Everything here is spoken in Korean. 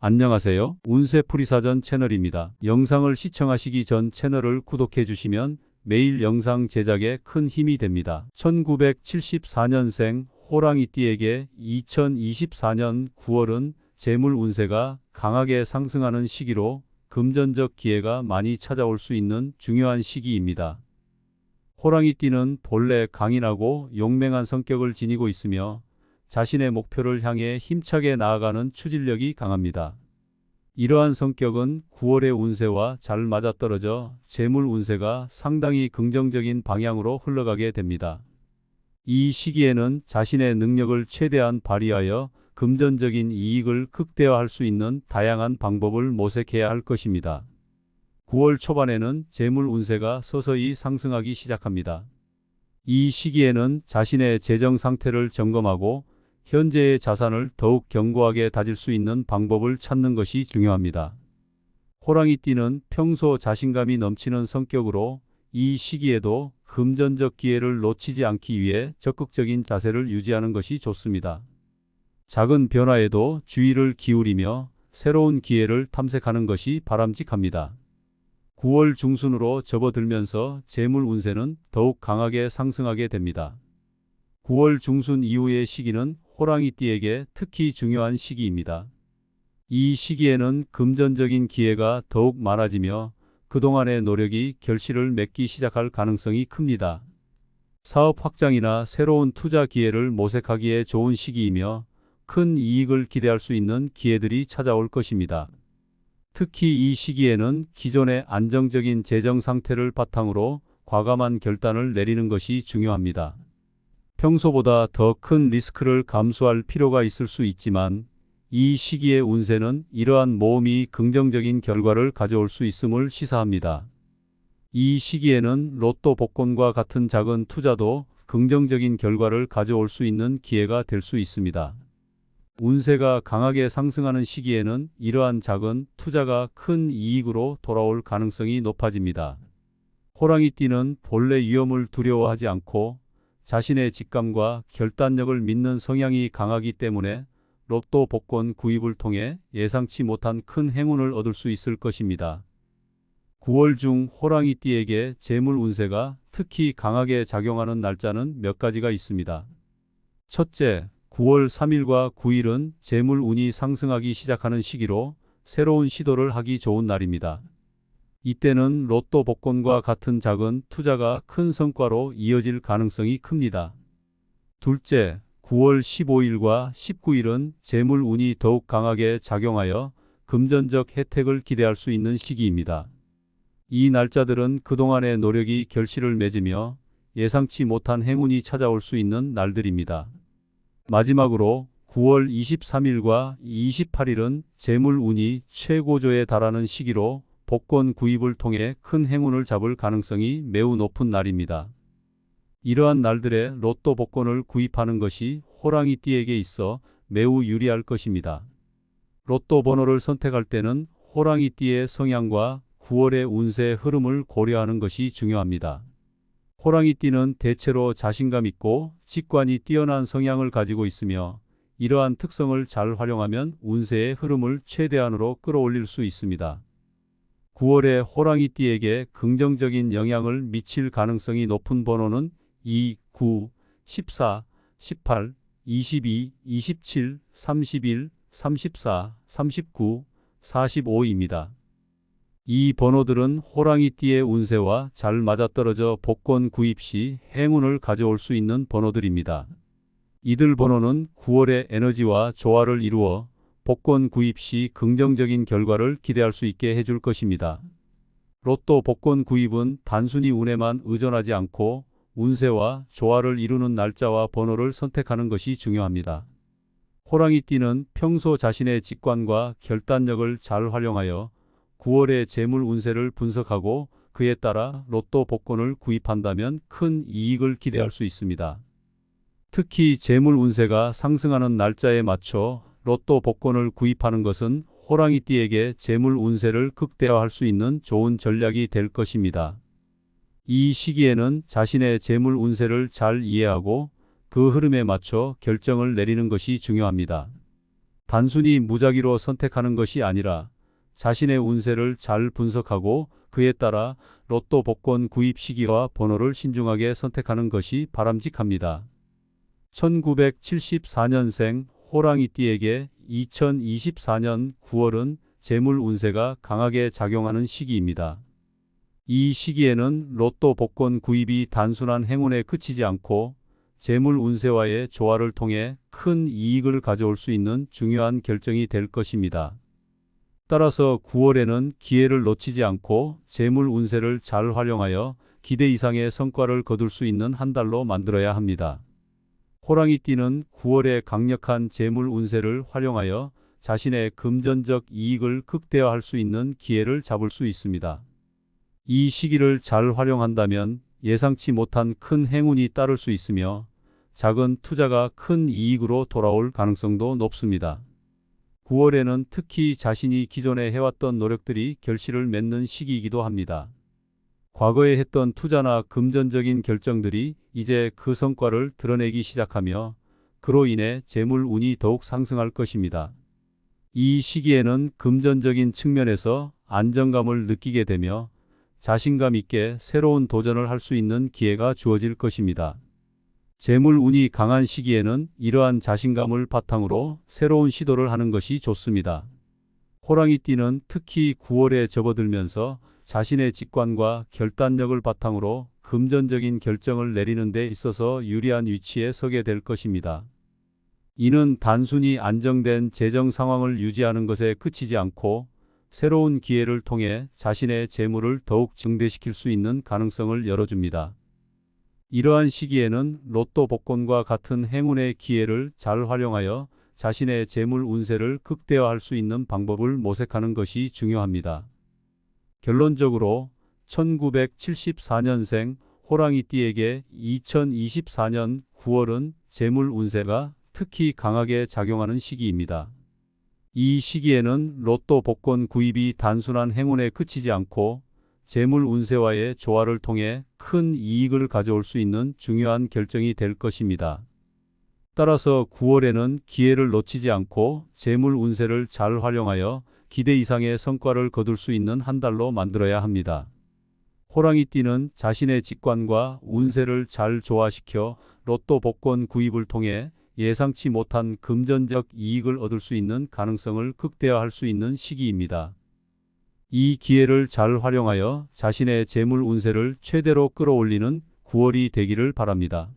안녕하세요. 운세풀이사전 채널입니다. 영상을 시청하시기 전 채널을 구독해 주시면 매일 영상 제작에 큰 힘이 됩니다. 1974년생 호랑이띠에게 2024년 9월은 재물 운세가 강하게 상승하는 시기로 금전적 기회가 많이 찾아올 수 있는 중요한 시기입니다. 호랑이띠는 본래 강인하고 용맹한 성격을 지니고 있으며 자신의 목표를 향해 힘차게 나아가는 추진력이 강합니다. 이러한 성격은 9월의 운세와 잘 맞아떨어져 재물 운세가 상당히 긍정적인 방향으로 흘러가게 됩니다. 이 시기에는 자신의 능력을 최대한 발휘하여 금전적인 이익을 극대화할 수 있는 다양한 방법을 모색해야 할 것입니다. 9월 초반에는 재물 운세가 서서히 상승하기 시작합니다. 이 시기에는 자신의 재정 상태를 점검하고 현재의 자산을 더욱 견고하게 다질 수 있는 방법을 찾는 것이 중요합니다. 호랑이띠는 평소 자신감이 넘치는 성격으로 이 시기에도 금전적 기회를 놓치지 않기 위해 적극적인 자세를 유지하는 것이 좋습니다. 작은 변화에도 주의를 기울이며 새로운 기회를 탐색하는 것이 바람직합니다. 9월 중순으로 접어들면서 재물 운세는 더욱 강하게 상승하게 됩니다. 9월 중순 이후의 시기는 호랑이띠에게 특히 중요한 시기입니다. 이 시기에는 금전적인 기회가 더욱 많아지며 그동안의 노력이 결실을 맺기 시작할 가능성이 큽니다. 사업 확장이나 새로운 투자 기회를 모색하기에 좋은 시기이며 큰 이익을 기대할 수 있는 기회들이 찾아올 것입니다. 특히 이 시기에는 기존의 안정적인 재정 상태를 바탕으로 과감한 결단을 내리는 것이 중요합니다. 평소보다 더 큰 리스크를 감수할 필요가 있을 수 있지만 이 시기의 운세는 이러한 모험이 긍정적인 결과를 가져올 수 있음을 시사합니다. 이 시기에는 로또 복권과 같은 작은 투자도 긍정적인 결과를 가져올 수 있는 기회가 될 수 있습니다. 운세가 강하게 상승하는 시기에는 이러한 작은 투자가 큰 이익으로 돌아올 가능성이 높아집니다. 호랑이띠는 본래 위험을 두려워하지 않고 자신의 직감과 결단력을 믿는 성향이 강하기 때문에 로또 복권 구입을 통해 예상치 못한 큰 행운을 얻을 수 있을 것입니다. 9월 중 호랑이띠에게 재물 운세가 특히 강하게 작용하는 날짜는 몇 가지가 있습니다. 첫째, 9월 3일과 9일은 재물 운이 상승하기 시작하는 시기로 새로운 시도를 하기 좋은 날입니다. 이때는 로또 복권과 같은 작은 투자가 큰 성과로 이어질 가능성이 큽니다. 둘째, 9월 15일과 19일은 재물 운이 더욱 강하게 작용하여 금전적 혜택을 기대할 수 있는 시기입니다. 이 날짜들은 그동안의 노력이 결실을 맺으며 예상치 못한 행운이 찾아올 수 있는 날들입니다. 마지막으로 9월 23일과 28일은 재물 운이 최고조에 달하는 시기로 복권 구입을 통해 큰 행운을 잡을 가능성이 매우 높은 날입니다. 이러한 날들에 로또 복권을 구입하는 것이 호랑이띠에게 있어 매우 유리할 것입니다. 로또 번호를 선택할 때는 호랑이띠의 성향과 9월의 운세 흐름을 고려하는 것이 중요합니다. 호랑이띠는 대체로 자신감 있고 직관이 뛰어난 성향을 가지고 있으며 이러한 특성을 잘 활용하면 운세의 흐름을 최대한으로 끌어올릴 수 있습니다. 9월에 호랑이띠에게 긍정적인 영향을 미칠 가능성이 높은 번호는 2, 9, 14, 18, 22, 27, 31, 34, 39, 45입니다. 이 번호들은 호랑이띠의 운세와 잘 맞아떨어져 복권 구입 시 행운을 가져올 수 있는 번호들입니다. 이들 번호는 9월의 에너지와 조화를 이루어 복권 구입 시 긍정적인 결과를 기대할 수 있게 해줄 것입니다. 로또 복권 구입은 단순히 운에만 의존하지 않고 운세와 조화를 이루는 날짜와 번호를 선택하는 것이 중요합니다. 호랑이띠는 평소 자신의 직관과 결단력을 잘 활용하여 9월의 재물 운세를 분석하고 그에 따라 로또 복권을 구입한다면 큰 이익을 기대할 수 있습니다. 특히 재물 운세가 상승하는 날짜에 맞춰 로또 복권을 구입하는 것은 호랑이띠에게 재물 운세를 극대화할 수 있는 좋은 전략이 될 것입니다. 이 시기에는 자신의 재물 운세를 잘 이해하고 그 흐름에 맞춰 결정을 내리는 것이 중요합니다. 단순히 무작위로 선택하는 것이 아니라 자신의 운세를 잘 분석하고 그에 따라 로또 복권 구입 시기와 번호를 신중하게 선택하는 것이 바람직합니다. 1974년생 호랑이띠에게 2024년 9월은 재물 운세가 강하게 작용하는 시기입니다. 이 시기에는 로또 복권 구입이 단순한 행운에 그치지 않고 재물 운세와의 조화를 통해 큰 이익을 가져올 수 있는 중요한 결정이 될 것입니다. 따라서 9월에는 기회를 놓치지 않고 재물 운세를 잘 활용하여 기대 이상의 성과를 거둘 수 있는 한 달로 만들어야 합니다. 호랑이띠는 9월에 강력한 재물 운세를 활용하여 자신의 금전적 이익을 극대화할 수 있는 기회를 잡을 수 있습니다. 이 시기를 잘 활용한다면 예상치 못한 큰 행운이 따를 수 있으며 작은 투자가 큰 이익으로 돌아올 가능성도 높습니다. 9월에는 특히 자신이 기존에 해왔던 노력들이 결실을 맺는 시기이기도 합니다. 과거에 했던 투자나 금전적인 결정들이 이제 그 성과를 드러내기 시작하며 그로 인해 재물 운이 더욱 상승할 것입니다. 이 시기에는 금전적인 측면에서 안정감을 느끼게 되며 자신감 있게 새로운 도전을 할 수 있는 기회가 주어질 것입니다. 재물 운이 강한 시기에는 이러한 자신감을 바탕으로 새로운 시도를 하는 것이 좋습니다. 호랑이띠는 특히 9월에 접어들면서 자신의 직관과 결단력을 바탕으로 금전적인 결정을 내리는 데 있어서 유리한 위치에 서게 될 것입니다. 이는 단순히 안정된 재정 상황을 유지하는 것에 그치지 않고 새로운 기회를 통해 자신의 재물을 더욱 증대시킬 수 있는 가능성을 열어줍니다. 이러한 시기에는 로또 복권과 같은 행운의 기회를 잘 활용하여 자신의 재물 운세를 극대화할 수 있는 방법을 모색하는 것이 중요합니다. 결론적으로 1974년생 호랑이띠에게 2024년 9월은 재물 운세가 특히 강하게 작용하는 시기입니다. 이 시기에는 로또 복권 구입이 단순한 행운에 그치지 않고 재물 운세와의 조화를 통해 큰 이익을 가져올 수 있는 중요한 결정이 될 것입니다. 따라서 9월에는 기회를 놓치지 않고 재물 운세를 잘 활용하여 기대 이상의 성과를 거둘 수 있는 한 달로 만들어야 합니다. 호랑이띠는 자신의 직관과 운세를 잘 조화시켜 로또 복권 구입을 통해 예상치 못한 금전적 이익을 얻을 수 있는 가능성을 극대화할 수 있는 시기입니다. 이 기회를 잘 활용하여 자신의 재물 운세를 최대로 끌어올리는 9월이 되기를 바랍니다.